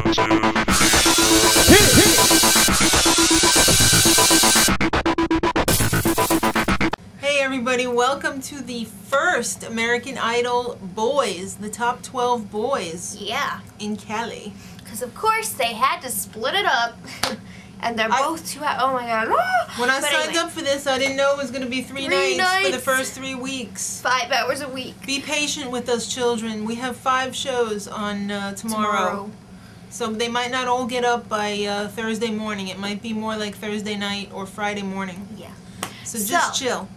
Hey everybody, welcome to the first American Idol Boys, the top 12 boys. Yeah. In Cali. Because of course they had to split it up. And they're both too oh my god. When I signed up for this, I didn't know it was going to be three nights for the first 3 weeks. 5 hours a week. Be patient with us children. We have 5 shows on tomorrow. So they might not all get up by Thursday morning. It might be more like Thursday night or Friday morning. Yeah. So just chill.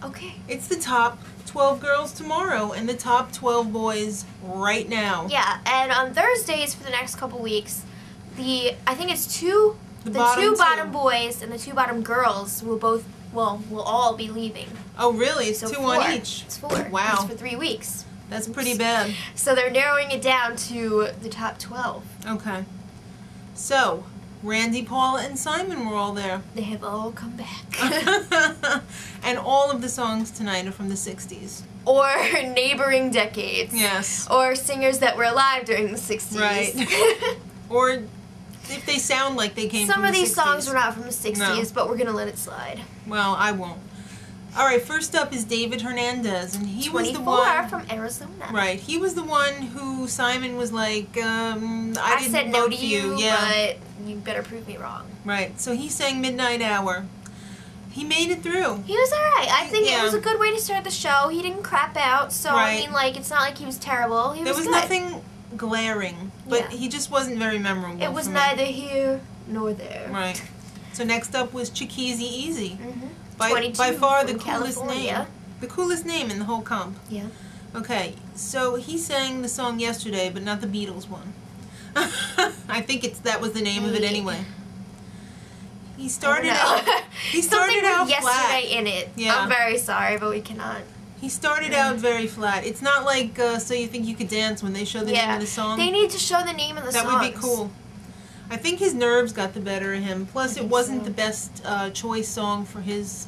Okay. It's the top 12 girls tomorrow and the top 12 boys right now. Yeah, and on Thursdays for the next couple weeks, I think it's the two bottom boys and the 2 bottom girls will all be leaving. Oh really? It's so 2 on each. It's 4. Wow. It's for 3 weeks. That's pretty bad. So they're narrowing it down to the top 12. Okay. So, Randy, Paula, and Simon were all there. They have all come back. And all of the songs tonight are from the 60s. Or neighboring decades. Yes. Or singers that were alive during the 60s. Right. Or if they sound like they came from the 60s. Some of these songs were not from the 60s, but we're going to let it slide. Well, I won't. Alright, first up is David Hernandez, and he was the one from Arizona. Right, he was the one who Simon was like, I didn't said vote no to for you, yeah. but you better prove me wrong. Right, so he sang Midnight Hour. He made it through. He was alright. I think it was a good way to start the show. He didn't crap out, so I mean, like, it's not like he was terrible. He was good. There was nothing glaring, but he just wasn't very memorable. It was neither here nor there. Right. So next up was Chikeze Eze. Mm-hmm. By far the coolest California. name. The coolest name in the whole comp. Yeah. Okay, so he sang the song yesterday, but not the Beatles one. I think that was the name of it anyway. He started out. He started out flat. Yesterday in it. Yeah. I'm very sorry, but we cannot. He started out very flat. It's not like So You Think You Could Dance when they show the name of the song. They need to show the name of the song. That would be cool. I think his nerves got the better of him. Plus, it wasn't the best choice song for his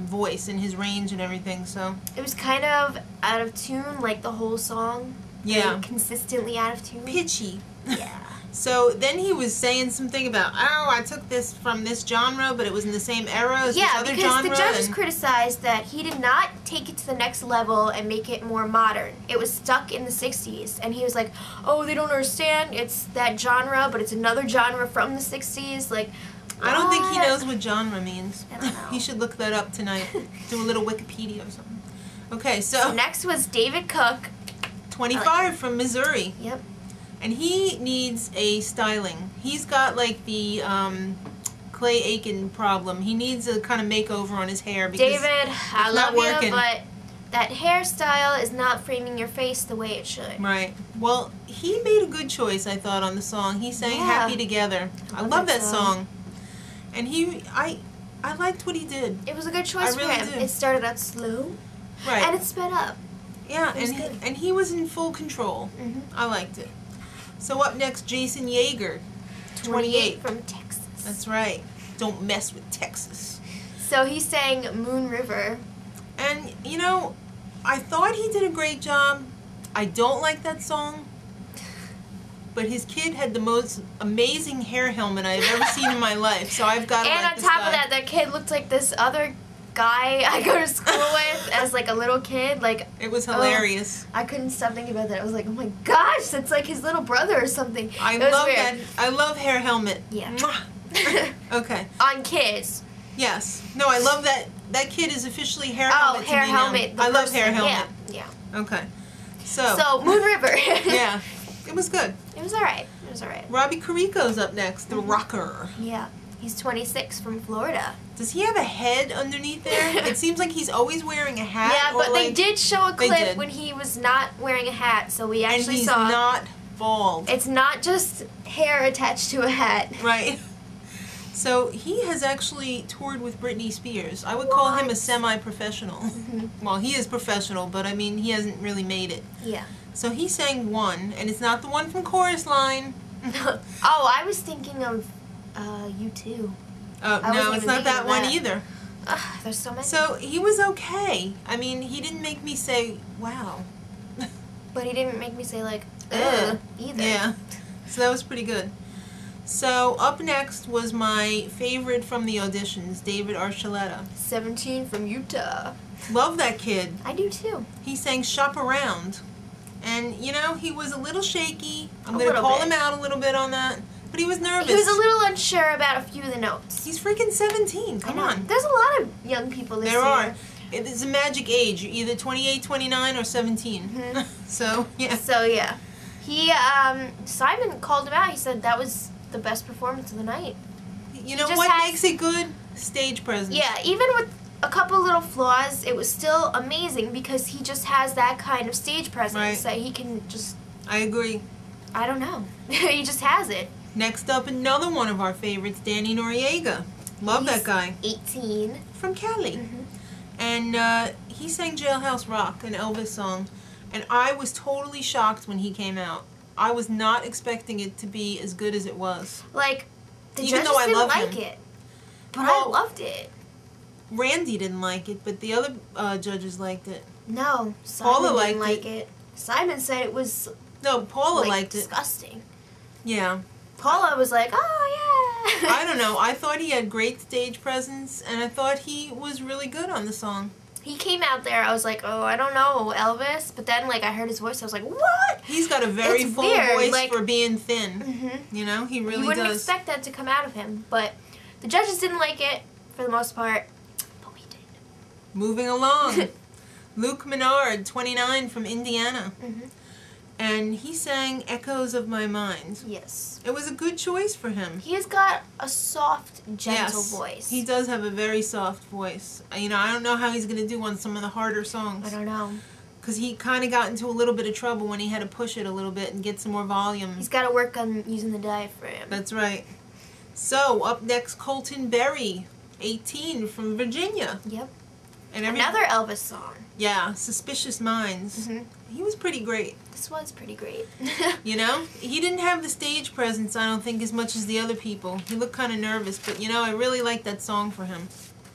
voice and his range and everything. So it was kind of out of tune, like the whole song. Yeah. Like, consistently out of tune. Pitchy. Yeah. So then he was saying something about, oh, I took this from this genre, but it was in the same era as this other genre. Yeah, because the judges criticized that he did not take it to the next level and make it more modern. It was stuck in the 60s, and he was like, oh, they don't understand. It's that genre, but it's another genre from the 60s. Like, I don't think he knows what genre means. I don't know. He should look that up tonight. Do a little Wikipedia or something. Okay, so next was David Cook. 25 from Missouri. Yep. And he needs a styling. He's got like the Clay Aiken problem. He needs a kind of makeover on his hair because David, I love working. you, but that hairstyle is not framing your face the way it should. Right. Well, he made a good choice, I thought, on the song. He sang Happy Together. I love that song. And I liked what he did. It was a good choice for him. It started out slow. Right. And it sped up. Yeah, and he was in full control. Mm-hmm. I liked it. So up next, Jason Yeager, 28. From Texas. That's right. Don't mess with Texas. So he sang Moon River. And, you know, I thought he did a great job. I don't like that song. But his kid had the most amazing hair helmet I've ever seen in my life. So I've got to like this guy. And on top of that kid looked like this other guy I go to school with as like a little kid. Like, it was hilarious. I couldn't stop thinking about that. I was like, oh my gosh, that's like his little brother or something. I love that. I love hair helmet. Yeah. Okay. On kids. Yes. No, I love that. That kid is officially hair helmet. Oh, hair helmet. I love hair helmet. Yeah. Okay. So Moon River. Yeah. It was good. It was alright. It was alright. Robbie Carrico's up next, the rocker. Yeah. He's 26 from Florida. Does he have a head underneath there? It seems like he's always wearing a hat. Yeah, but they did show a clip when he was not wearing a hat, so we actually saw. And he's not bald. It's not just hair attached to a hat. Right. So he has actually toured with Britney Spears. I would call him a semi-professional. Mm-hmm. Well, he is professional, but I mean, he hasn't really made it. Yeah. So he sang one, and it's not the one from Chorus Line. Oh, I was thinking of U2. Oh, no, it's not that one either. There's so many. So he was okay. I mean, he didn't make me say, wow. But he didn't make me say, like, ugh, either. Yeah. So that was pretty good. So up next was my favorite from the auditions, David Archuleta. 17 from Utah. Love that kid. I do too. He sang Shop Around. And, you know, he was a little shaky. I'm A going to little call bit. him out a little bit on that. But he was nervous. He was a little unsure about a few of the notes. He's freaking 17. Come on. There's a lot of young people this year. There are. It's a magic age. You're either 28, 29, or 17. Mm-hmm. So, yeah. So, yeah. He, Simon called him out. He said that was the best performance of the night. You know just what has- makes it good? Stage presence. Yeah, even with a couple little flaws, it was still amazing because he just has that kind of stage presence Right. that he can just, I agree. I don't know. He just has it. Next up, another one of our favorites, Danny Noriega. Love that guy. 18. From Cali. Mm-hmm. And he sang Jailhouse Rock, an Elvis song. And I was totally shocked when he came out. I was not expecting it to be as good as it was. Like, the Even judges though I didn't love like him. it. But Well- I loved it. Randy didn't like it, but the other judges liked it. No, Simon Paula didn't liked like it. Simon said it was No, Paula like, liked it. disgusting. Yeah. Paula was like, oh, yeah. I don't know. I thought he had great stage presence, and I thought he was really good on the song. He came out there, I was like, oh, I don't know, Elvis. But then, like, I heard his voice, I was like, what? He's got a very It's full weird, voice like- for being thin. Mm-hmm. You know, he really You wouldn't does. expect that to come out of him. But the judges didn't like it, for the most part. But we did. Moving along. Luke Menard, 29, from Indiana. Mm-hmm. And he sang Echoes of My Mind. Yes. It was a good choice for him. He has got a soft, gentle Yes, voice. he does have a very soft voice. You know, I don't know how he's going to do on some of the harder I songs. don't know. Because he kind of got into a little bit of trouble when he had to push it a little bit and get some more volume. He's got to work on using the diaphragm. That's right. So, up next, Colton Berry, 18, from Virginia. Yep. And Another Elvis song. Yeah, Suspicious Minds. Mm-hmm. He was pretty great. This was pretty great. You know, he didn't have the stage presence, I don't think, as much as the other people. He looked kind of nervous, but you know, I really liked that song for him.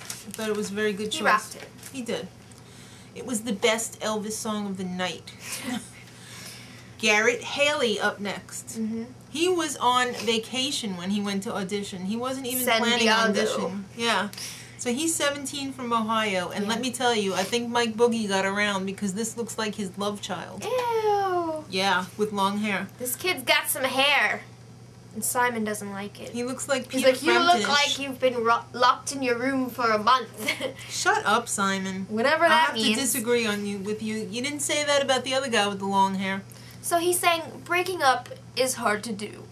I thought it was a very good choice. He rocked it. He did. It was the best Elvis song of the night. Garrett Haley up next. Mm-hmm. He was on vacation when he went to audition. He wasn't even San planning on Diego. auditioning. Yeah. So he's 17 from Ohio, and Yeah. let me tell you, I think Mike Boogie got around because this looks like his love child. Ew. Yeah, with long hair. This kid's got some hair. And Simon doesn't like it. He looks like He's Peter like, you look Frampton-ish. like you've been locked in your room for a month. Shut up, Simon. Whatever I that have means. to disagree with you. You didn't say that about the other guy with the long hair. So he's saying breaking up is hard to do.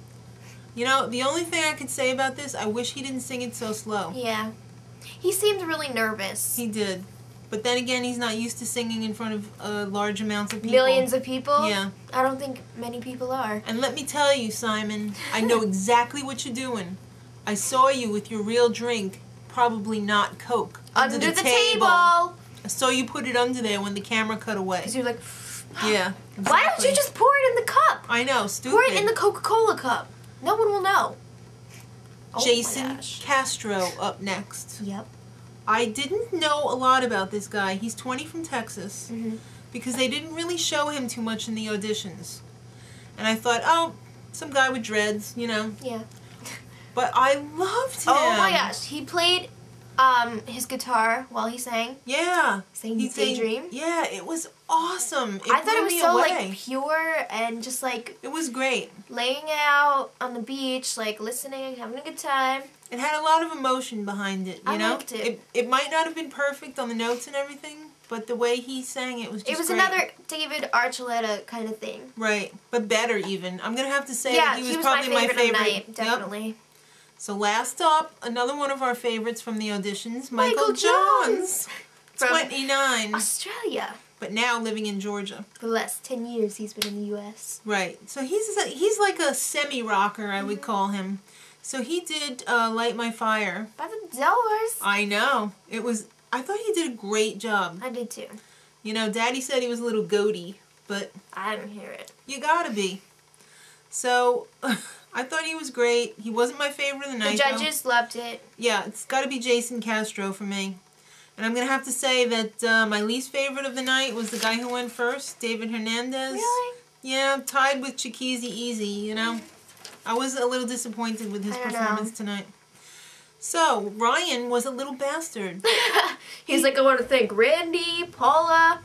You know, the only thing I could say about this, I wish he didn't sing it so slow. Yeah. He seemed really nervous. He did. But then again, he's not used to singing in front of large amounts of people. Millions of people? Yeah. I don't think many people are. And let me tell you, Simon, I know exactly what you're doing. I saw you with your real drink, probably not Coke, Under the table! I saw you put it under there when the camera cut away. Because you're like, Yeah. why don't you exactly. just pour it in the cup? I know, stupid. Pour it in the Coca-Cola cup. No one will know. Oh my Jason gosh. Castro up next. Yep. I didn't know a lot about this guy. He's 20 from Texas. Mm-hmm. Because they didn't really show him too much in the auditions. And I thought, oh, some guy with dreads, you know. Yeah. But I loved him. Oh my gosh. He played his guitar while he sang. Yeah. Sang He sang- Daydream. Yeah, it was awesome. I thought blew it was me so away. like pure and just like It was great. laying out on the beach, like listening, having a good time. It had a lot of emotion behind it, you I know? liked it. It might not have been perfect on the notes and everything, but the way he sang it was just It was great. another David Archuleta kind of thing. Right, but better even. I'm going to have to say Yeah, that he was probably my favorite of the night, Yep. definitely. So last up, another one of our favorites from the auditions, Michael Michael Johns. From 29, Australia. but now living in Georgia. For the last 10 years, he's been in the U.S. Right. So he's like a semi-rocker, I would call him. So he did Light My Fire. By the Doors. I know. I thought he did a great job. I did too. You know, Daddy said he was a little goaty, but I didn't hear it. you gotta be. So, I thought he was great. He wasn't my favorite of the The night, though. judges loved it. Yeah, it's gotta be Jason Castro for me. And I'm gonna have to say that my least favorite of the night was the guy who went first, David Hernandez. Really? Yeah, tied with Chikeze Eze, you know. I was a little disappointed with his I don't performance tonight. So, Ryan was a little bastard. He's like, I want to thank Randy, Paula,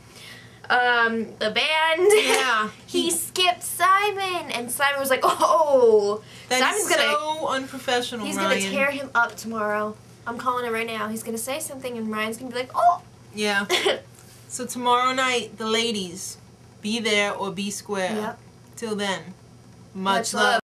the band. Yeah. He skipped Simon, and Simon was like, oh. That's Simon's so unprofessional, He's Ryan. going to tear him up tomorrow. I'm calling it right now. He's going to say something, and Ryan's going to be like, oh. Yeah. So tomorrow night, the ladies, be there or be square. Yep. Till then, Much love.